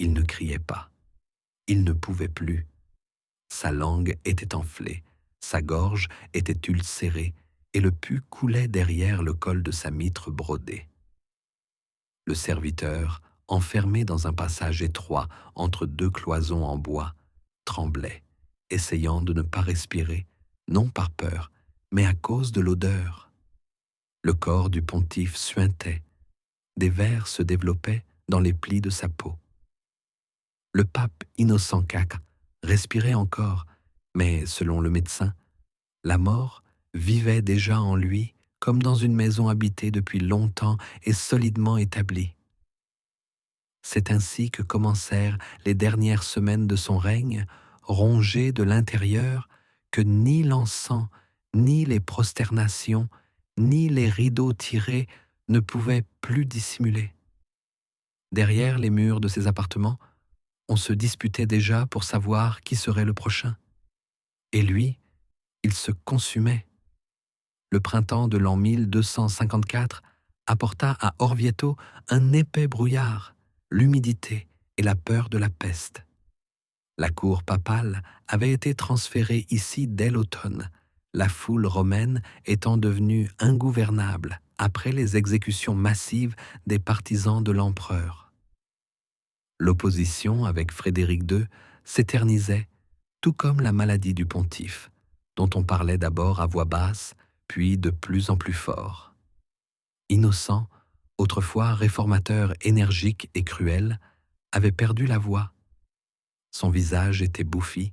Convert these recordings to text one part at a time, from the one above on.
Il ne criait pas. Il ne pouvait plus. Sa langue était enflée, sa gorge était ulcérée, et le pus coulait derrière le col de sa mitre brodée. Le serviteur, enfermé dans un passage étroit entre deux cloisons en bois, tremblait, essayant de ne pas respirer, non par peur, mais à cause de l'odeur. Le corps du pontife suintait, des vers se développaient dans les plis de sa peau. Le pape Innocent IV respirait encore, mais selon le médecin, la mort vivait déjà en lui comme dans une maison habitée depuis longtemps et solidement établie. C'est ainsi que commencèrent les dernières semaines de son règne, rongées de l'intérieur que ni l'encens, ni les prosternations, ni les rideaux tirés ne pouvaient plus dissimuler. Derrière les murs de ses appartements, on se disputait déjà pour savoir qui serait le prochain. Et lui, il se consumait. Le printemps de l'an 1254 apporta à Orvieto un épais brouillard, l'humidité et la peur de la peste. La cour papale avait été transférée ici dès l'automne, la foule romaine étant devenue ingouvernable après les exécutions massives des partisans de l'empereur. L'opposition avec Frédéric II s'éternisait, tout comme la maladie du pontife, dont on parlait d'abord à voix basse, puis de plus en plus fort. Innocent, autrefois réformateur énergique et cruel, avait perdu la voix. Son visage était bouffi,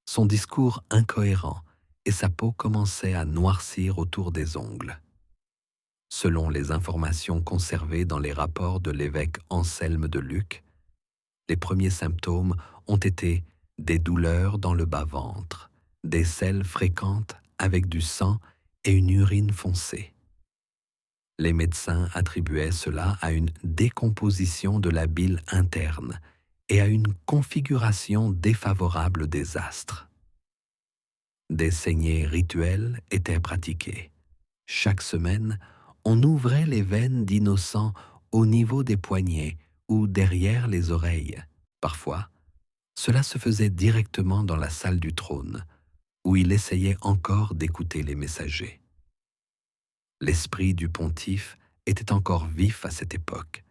son discours incohérent, et sa peau commençait à noircir autour des ongles. Selon les informations conservées dans les rapports de l'évêque Anselme de Lucques, les premiers symptômes ont été des douleurs dans le bas-ventre, des selles fréquentes avec du sang et une urine foncée. Les médecins attribuaient cela à une décomposition de la bile interne et à une configuration défavorable des astres. Des saignées rituelles étaient pratiquées. Chaque semaine, on ouvrait les veines d'Innocent au niveau des poignets ou derrière les oreilles. Parfois, cela se faisait directement dans la salle du trône, où il essayait encore d'écouter les messagers. L'esprit du pontife était encore vif à cette époque,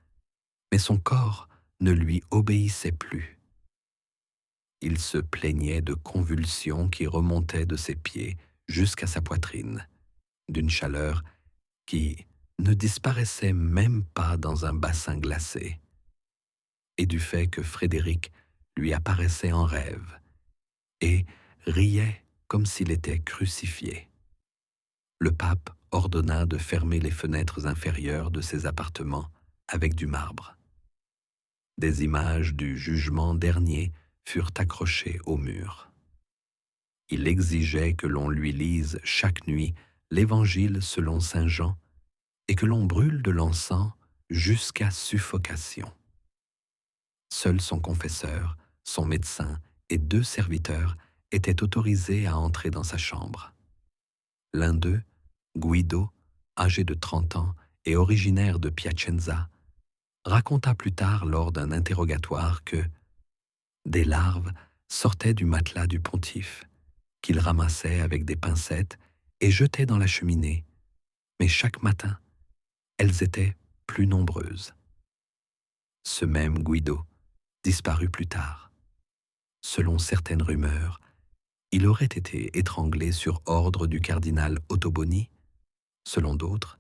mais son corps ne lui obéissait plus. Il se plaignait de convulsions qui remontaient de ses pieds jusqu'à sa poitrine, d'une chaleur qui ne disparaissait même pas dans un bassin glacé, et du fait que Frédéric lui apparaissait en rêve et riait comme s'il était crucifié. Le pape ordonna de fermer les fenêtres inférieures de ses appartements avec du marbre. Des images du jugement dernier furent accrochées au mur. Il exigeait que l'on lui lise chaque nuit l'Évangile selon saint Jean et que l'on brûle de l'encens jusqu'à suffocation. Seul son confesseur, son médecin et 2 serviteurs étaient autorisés à entrer dans sa chambre. L'un d'eux, Guido, âgé de 30 ans et originaire de Piacenza, raconta plus tard lors d'un interrogatoire que des larves sortaient du matelas du pontife, qu'il ramassait avec des pincettes et jetait dans la cheminée, mais chaque matin, elles étaient plus nombreuses. Ce même Guido disparut plus tard. Selon certaines rumeurs, il aurait été étranglé sur ordre du cardinal Ottoboni. Selon d'autres,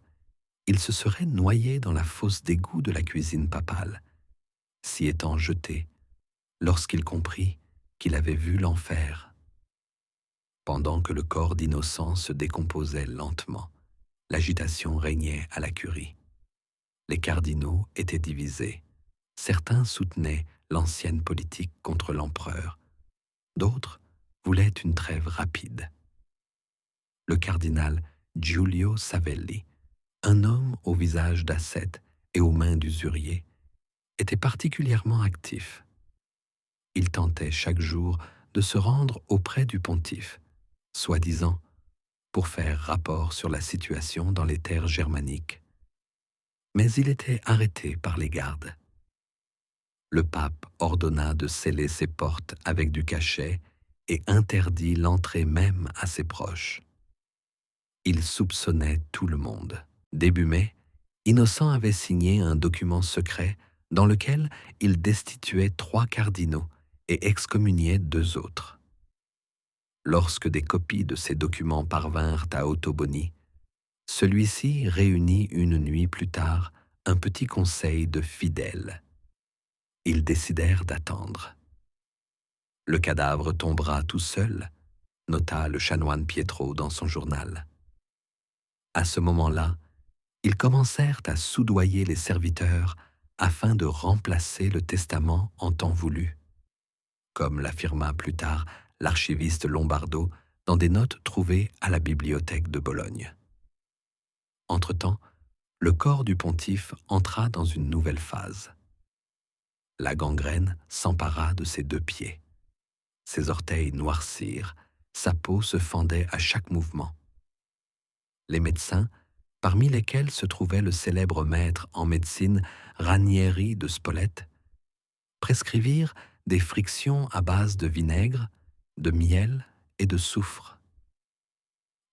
il se serait noyé dans la fosse d'égout de la cuisine papale, s'y étant jeté lorsqu'il comprit qu'il avait vu l'enfer. Pendant que le corps d'Innocent se décomposait lentement, l'agitation régnait à la curie. Les cardinaux étaient divisés. Certains soutenaient l'ancienne politique contre l'empereur. D'autres voulaient une trêve rapide. Le cardinal Giulio Savelli, un homme au visage d'ascète et aux mains d'usurier, était particulièrement actif. Il tentait chaque jour de se rendre auprès du pontife, soi-disant pour faire rapport sur la situation dans les terres germaniques. Mais il était arrêté par les gardes. Le pape ordonna de sceller ses portes avec du cachet et interdit l'entrée même à ses proches. Il soupçonnait tout le monde. Début mai, Innocent avait signé un document secret dans lequel il destituait 3 cardinaux et excommuniait 2 autres. Lorsque des copies de ces documents parvinrent à Ottoboni, celui-ci réunit une nuit plus tard un petit conseil de fidèles. Ils décidèrent d'attendre. Le cadavre tombera tout seul, nota le chanoine Pietro dans son journal. À ce moment-là, ils commencèrent à soudoyer les serviteurs afin de remplacer le testament en temps voulu, comme l'affirma plus tard l'archiviste Lombardo dans des notes trouvées à la bibliothèque de Bologne. Entre-temps, le corps du pontife entra dans une nouvelle phase. La gangrène s'empara de ses 2 pieds. Ses orteils noircirent, sa peau se fendait à chaque mouvement. Les médecins, parmi lesquels se trouvait le célèbre maître en médecine Ranieri de Spolète, prescrivirent des frictions à base de vinaigre, de miel et de soufre.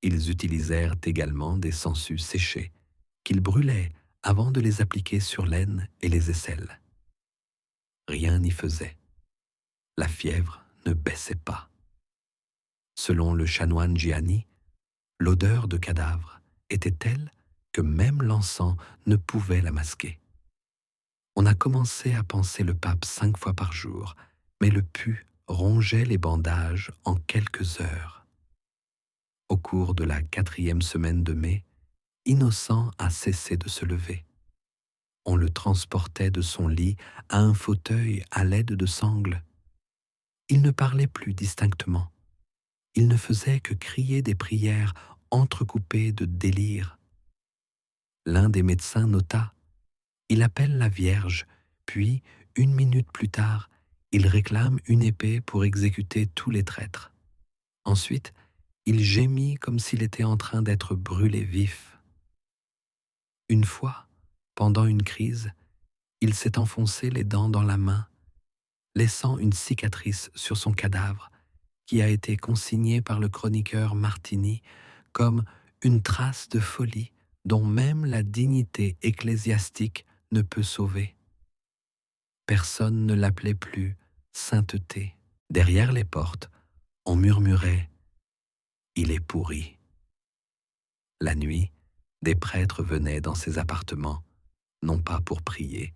Ils utilisèrent également des sangsues séchées, qu'ils brûlaient avant de les appliquer sur l'aine et les aisselles. Rien n'y faisait. La fièvre ne baissait pas. Selon le chanoine Gianni, l'odeur de cadavre était telle que même l'encens ne pouvait la masquer. On a commencé à panser le pape 5 fois par jour, mais le pus rongeait les bandages en quelques heures. Au cours de la 4e semaine de mai, Innocent a cessé de se lever. On le transportait de son lit à un fauteuil à l'aide de sangles. Il ne parlait plus distinctement. Il ne faisait que crier des prières entrecoupées de délire. L'un des médecins nota: il appelle la Vierge, puis, 1 minute plus tard, il réclame une épée pour exécuter tous les traîtres. Ensuite, il gémit comme s'il était en train d'être brûlé vif. Une fois, pendant une crise, il s'est enfoncé les dents dans la main, laissant une cicatrice sur son cadavre qui a été consignée par le chroniqueur Martini comme une trace de folie dont même la dignité ecclésiastique ne peut sauver. Personne ne l'appelait plus sainteté. Derrière les portes, on murmurait « Il est pourri ». La nuit, des prêtres venaient dans ses appartements, non pas pour prier,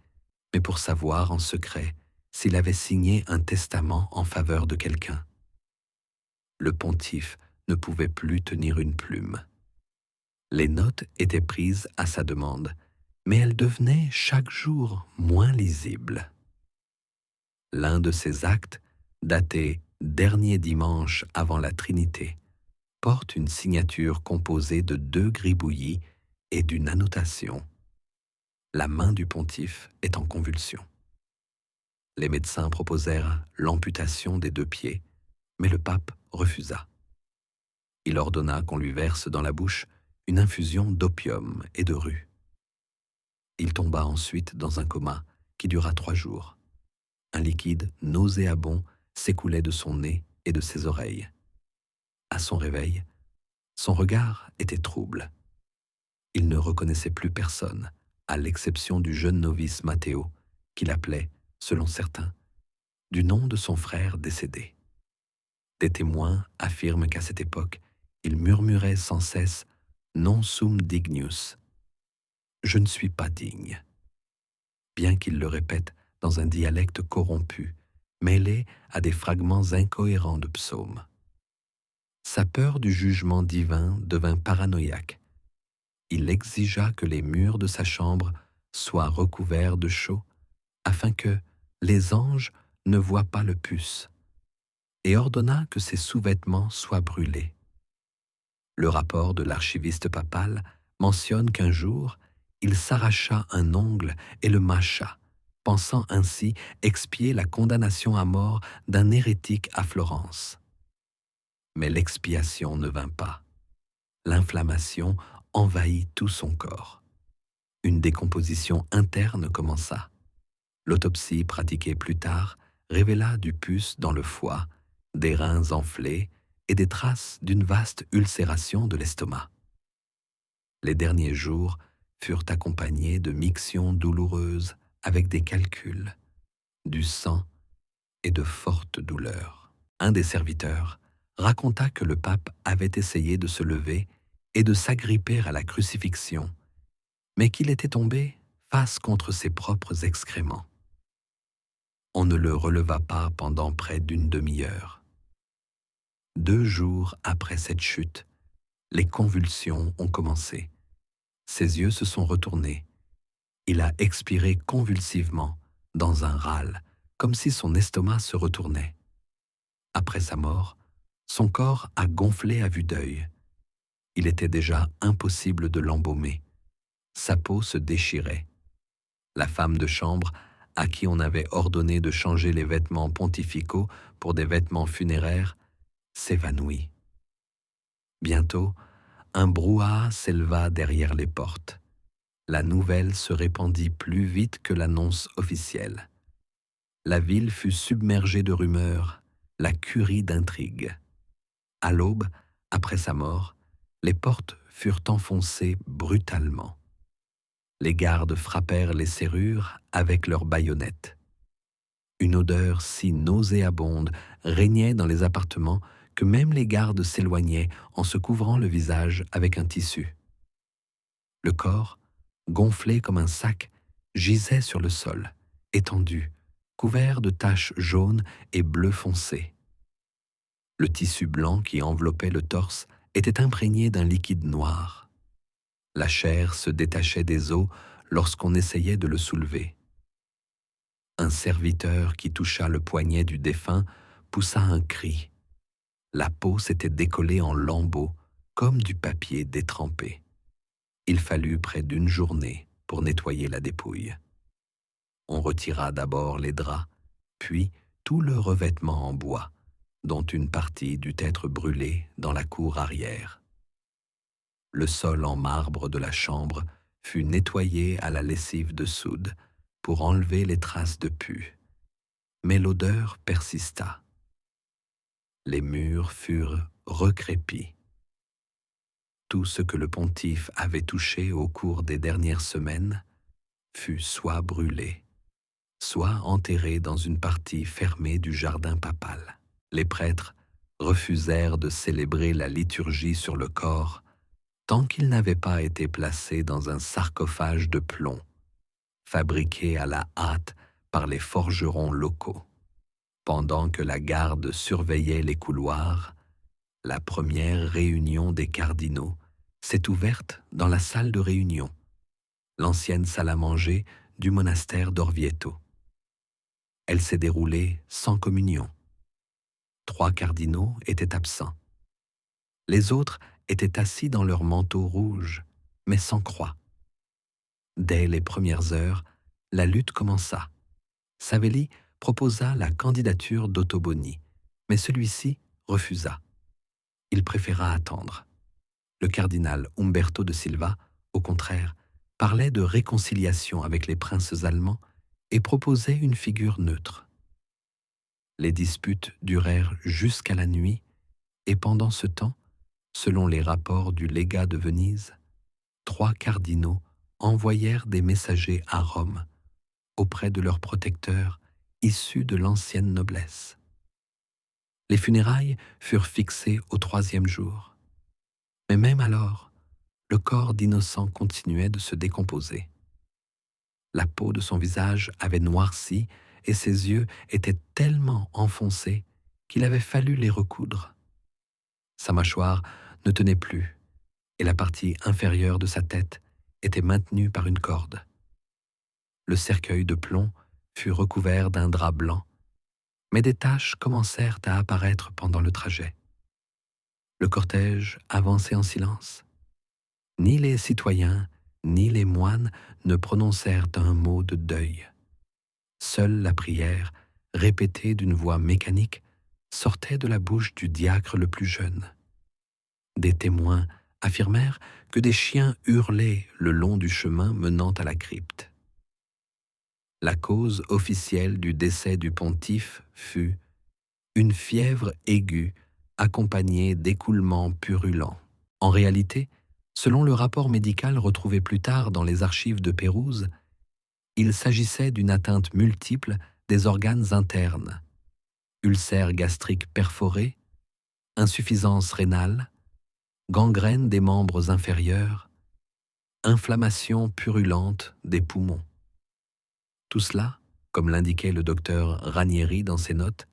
mais pour savoir en secret s'il avait signé un testament en faveur de quelqu'un. Le pontife ne pouvait plus tenir une plume. Les notes étaient prises à sa demande, mais elles devenaient chaque jour moins lisibles. L'un de ces actes, daté dernier dimanche avant la Trinité, porte une signature composée de 2 gribouillis et d'une annotation. La main du pontife est en convulsion. Les médecins proposèrent l'amputation des 2 pieds, mais le pape refusa. Il ordonna qu'on lui verse dans la bouche une infusion d'opium et de rue. Il tomba ensuite dans un coma qui dura 3 jours. Un liquide nauséabond s'écoulait de son nez et de ses oreilles. À son réveil, son regard était trouble. Il ne reconnaissait plus personne, à l'exception du jeune novice Matteo, qu'il appelait, selon certains, du nom de son frère décédé. Des témoins affirment qu'à cette époque, il murmurait sans cesse « Non sum dignus », je ne suis pas digne, bien qu'il le répète dans un dialecte corrompu, mêlé à des fragments incohérents de psaumes. Sa peur du jugement divin devint paranoïaque. Il exigea que les murs de sa chambre soient recouverts de chaux, afin que les anges ne voient pas le pus, et ordonna que ses sous-vêtements soient brûlés. Le rapport de l'archiviste papal mentionne qu'un jour, il s'arracha un ongle et le mâcha, pensant ainsi expier la condamnation à mort d'un hérétique à Florence. Mais l'expiation ne vint pas. L'inflammation envahit tout son corps. Une décomposition interne commença. L'autopsie pratiquée plus tard révéla du pus dans le foie, des reins enflés et des traces d'une vaste ulcération de l'estomac. Les derniers jours furent accompagnés de mictions douloureuses avec des calculs, du sang et de fortes douleurs. Un des serviteurs raconta que le pape avait essayé de se lever et de s'agripper à la crucifixion, mais qu'il était tombé face contre ses propres excréments. On ne le releva pas pendant près d'une demi-heure. 2 jours après cette chute, les convulsions ont commencé. Ses yeux se sont retournés. Il a expiré convulsivement, dans un râle, comme si son estomac se retournait. Après sa mort, son corps a gonflé à vue d'œil. Il était déjà impossible de l'embaumer. Sa peau se déchirait. La femme de chambre, à qui on avait ordonné de changer les vêtements pontificaux pour des vêtements funéraires, s'évanouit. Bientôt, un brouhaha s'éleva derrière les portes. La nouvelle se répandit plus vite que l'annonce officielle. La ville fut submergée de rumeurs, la curie d'intrigues. À l'aube, après sa mort, les portes furent enfoncées brutalement. Les gardes frappèrent les serrures avec leurs baïonnettes. Une odeur si nauséabonde régnait dans les appartements que même les gardes s'éloignaient en se couvrant le visage avec un tissu. Le corps, gonflé comme un sac, gisait sur le sol, étendu, couvert de taches jaunes et bleu foncé. Le tissu blanc qui enveloppait le torse était imprégné d'un liquide noir. La chair se détachait des os lorsqu'on essayait de le soulever. Un serviteur qui toucha le poignet du défunt poussa un cri. La peau s'était décollée en lambeaux, comme du papier détrempé. Il fallut près d'une journée pour nettoyer la dépouille. On retira d'abord les draps, puis tout le revêtement en bois, dont une partie dut être brûlée dans la cour arrière. Le sol en marbre de la chambre fut nettoyé à la lessive de soude pour enlever les traces de pus, mais l'odeur persista. Les murs furent recrépis. Tout ce que le pontife avait touché au cours des dernières semaines fut soit brûlé, soit enterré dans une partie fermée du jardin papal. Les prêtres refusèrent de célébrer la liturgie sur le corps tant qu'il n'avait pas été placé dans un sarcophage de plomb, fabriqué à la hâte par les forgerons locaux. Pendant que la garde surveillait les couloirs, la première réunion des cardinaux s'est ouverte dans la salle de réunion, l'ancienne salle à manger du monastère d'Orvieto. Elle s'est déroulée sans communion. 3 cardinaux étaient absents. Les autres étaient assis dans leurs manteaux rouges, mais sans croix. Dès les premières heures, la lutte commença. Savelli proposa la candidature d'Ottoboni, mais celui-ci refusa. Il préféra attendre. Le cardinal Umberto de Silva, au contraire, parlait de réconciliation avec les princes allemands et proposait une figure neutre. Les disputes durèrent jusqu'à la nuit et pendant ce temps, selon les rapports du légat de Venise, 3 cardinaux envoyèrent des messagers à Rome auprès de leurs protecteurs issus de l'ancienne noblesse. Les funérailles furent fixées au 3e jour. Mais même alors, le corps d'Innocent continuait de se décomposer. La peau de son visage avait noirci et ses yeux étaient tellement enfoncés qu'il avait fallu les recoudre. Sa mâchoire ne tenait plus et la partie inférieure de sa tête était maintenue par une corde. Le cercueil de plomb fut recouvert d'un drap blanc, mais des taches commencèrent à apparaître pendant le trajet. Le cortège avançait en silence. Ni les citoyens, ni les moines ne prononcèrent un mot de deuil. Seule la prière, répétée d'une voix mécanique, sortait de la bouche du diacre le plus jeune. Des témoins affirmèrent que des chiens hurlaient le long du chemin menant à la crypte. La cause officielle du décès du pontife fut une fièvre aiguë accompagnée d'écoulements purulents. En réalité, selon le rapport médical retrouvé plus tard dans les archives de Pérouse, il s'agissait d'une atteinte multiple des organes internes, ulcère gastrique perforé, insuffisance rénale, gangrène des membres inférieurs, inflammation purulente des poumons. Tout cela, comme l'indiquait le docteur Ranieri dans ses notes,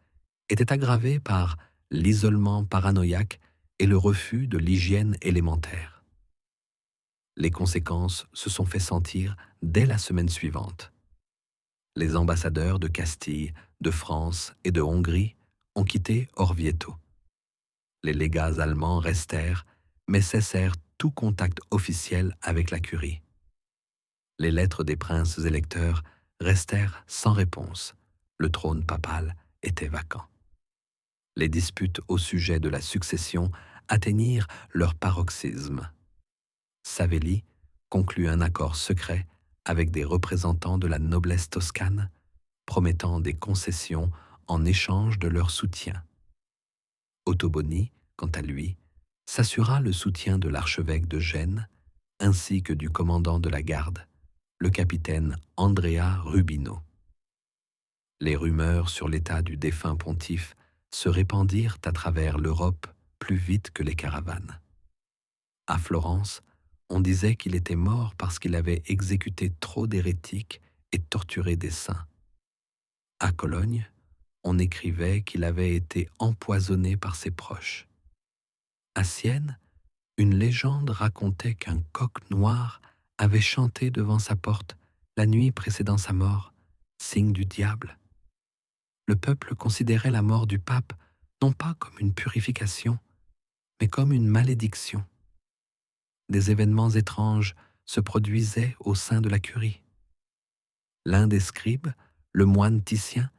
était aggravé par l'isolement paranoïaque et le refus de l'hygiène élémentaire. Les conséquences se sont fait sentir dès la semaine suivante. Les ambassadeurs de Castille, de France et de Hongrie ont quitté Orvieto. Les légats allemands restèrent, mais cessèrent tout contact officiel avec la curie. Les lettres des princes électeurs restèrent sans réponse. Le trône papal était vacant. Les disputes au sujet de la succession atteignirent leur paroxysme. Savelli conclut un accord secret avec des représentants de la noblesse toscane, promettant des concessions en échange de leur soutien. Ottoboni, quant à lui, s'assura le soutien de l'archevêque de Gênes ainsi que du commandant de la garde, le capitaine Andrea Rubino. Les rumeurs sur l'état du défunt pontife se répandirent à travers l'Europe plus vite que les caravanes. À Florence, on disait qu'il était mort parce qu'il avait exécuté trop d'hérétiques et torturé des saints. À Cologne, on écrivait qu'il avait été empoisonné par ses proches. À Sienne, une légende racontait qu'un coq noir avait chanté devant sa porte la nuit précédant sa mort, signe du diable. Le peuple considérait la mort du pape non pas comme une purification, mais comme une malédiction. Des événements étranges se produisaient au sein de la curie. L'un des scribes, le moine Titien,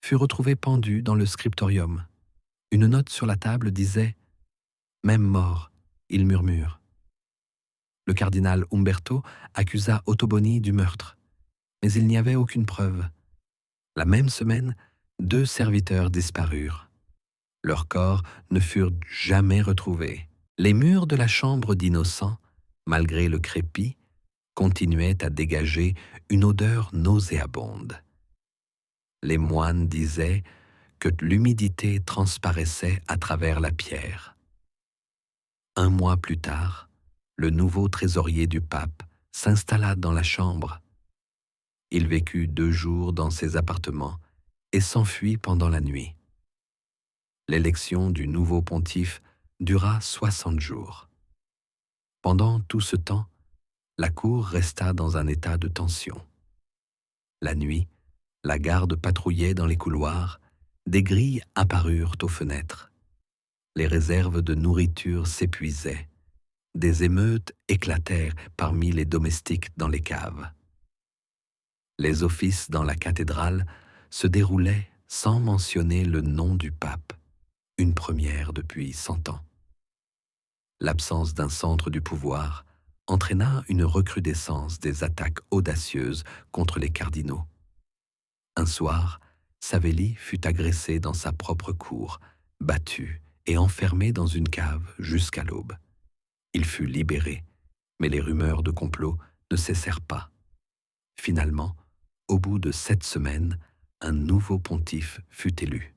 fut retrouvé pendu dans le scriptorium. Une note sur la table disait « Même mort, il murmure ». Le cardinal Umberto accusa Ottoboni du meurtre, mais il n'y avait aucune preuve. La même semaine, 2 serviteurs disparurent. Leurs corps ne furent jamais retrouvés. Les murs de la chambre d'Innocent, malgré le crépi, continuaient à dégager une odeur nauséabonde. Les moines disaient que l'humidité transparaissait à travers la pierre. Un mois plus tard, le nouveau trésorier du pape s'installa dans la chambre. Il vécut 2 jours dans ses appartements et s'enfuit pendant la nuit. L'élection du nouveau pontife dura 60 jours. Pendant tout ce temps, la cour resta dans un état de tension. La nuit, la garde patrouillait dans les couloirs, des grilles apparurent aux fenêtres. Les réserves de nourriture s'épuisaient. Des émeutes éclatèrent parmi les domestiques dans les caves. Les offices dans la cathédrale se déroulaient sans mentionner le nom du pape, une première depuis 100 ans. L'absence d'un centre du pouvoir entraîna une recrudescence des attaques audacieuses contre les cardinaux. Un soir, Savelli fut agressé dans sa propre cour, battu et enfermé dans une cave jusqu'à l'aube. Il fut libéré, mais les rumeurs de complot ne cessèrent pas. Finalement, au bout de 7 semaines, un nouveau pontife fut élu,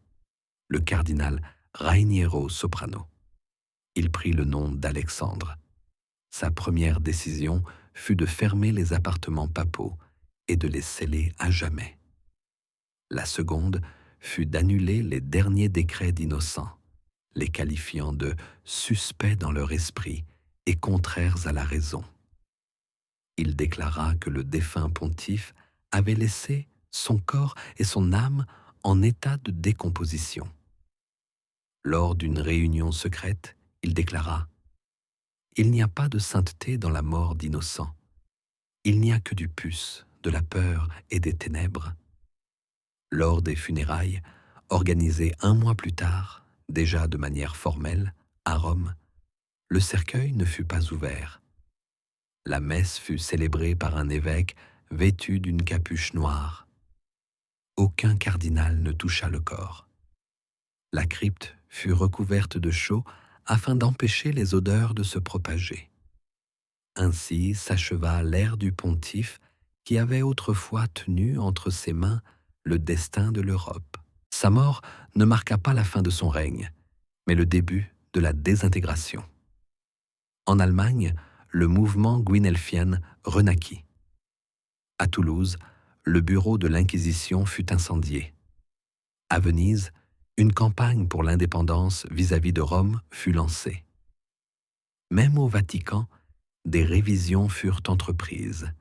le cardinal Rainiero Soprano. Il prit le nom d'Alexandre. Sa première décision fut de fermer les appartements papaux et de les sceller à jamais. La seconde fut d'annuler les derniers décrets d'Innocent, les qualifiant de suspects dans leur esprit et contraires à la raison. Il déclara que le défunt pontife avait laissé son corps et son âme en état de décomposition. Lors d'une réunion secrète, il déclara « Il n'y a pas de sainteté dans la mort d'Innocent. Il n'y a que du pus, de la peur et des ténèbres. » Lors des funérailles, organisées 1 mois plus tard, déjà de manière formelle, à Rome, le cercueil ne fut pas ouvert. La messe fut célébrée par un évêque vêtu d'une capuche noire. aucun cardinal ne toucha le corps. La crypte fut recouverte de chaux afin d'empêcher les odeurs de se propager. Ainsi s'acheva l'ère du pontife qui avait autrefois tenu entre ses mains le destin de l'Europe. Sa mort ne marqua pas la fin de son règne, mais le début de la désintégration. En Allemagne, le mouvement guinelfien renaquit. À Toulouse, le bureau de l'Inquisition fut incendié. À Venise, une campagne pour l'indépendance vis-à-vis de Rome fut lancée. Même au Vatican, des révisions furent entreprises.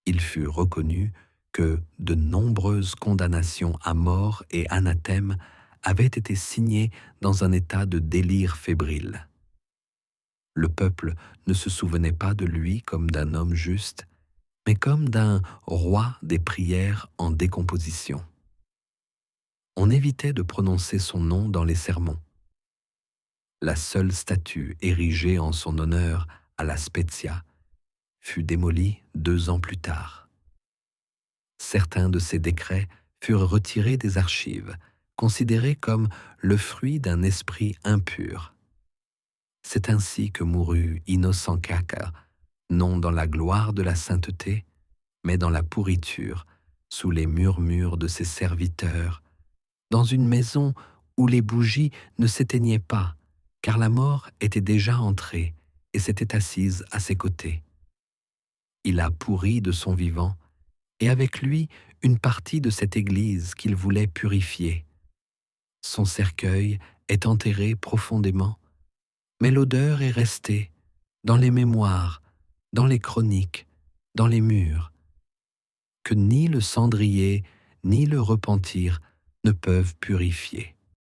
Il fut reconnu que de nombreuses condamnations à mort et anathèmes avaient été signées dans un état de délire fébrile. Le peuple ne se souvenait pas de lui comme d'un homme juste, mais comme d'un roi des prières en décomposition. On évitait de prononcer son nom dans les sermons. La seule statue érigée en son honneur à la Spezia fut démolie 2 ans plus tard. Certains de ces décrets furent retirés des archives, considérés comme le fruit d'un esprit impur. C'est ainsi que mourut Innocent Caca, non dans la gloire de la sainteté, mais dans la pourriture, sous les murmures de ses serviteurs, dans une maison où les bougies ne s'éteignaient pas, car la mort était déjà entrée et s'était assise à ses côtés. Il a pourri de son vivant, et avec lui une partie de cette Église qu'il voulait purifier. Son cercueil est enterré profondément, mais l'odeur est restée dans les mémoires, dans les chroniques, dans les murs, que ni le cendrier ni le repentir ne peuvent purifier.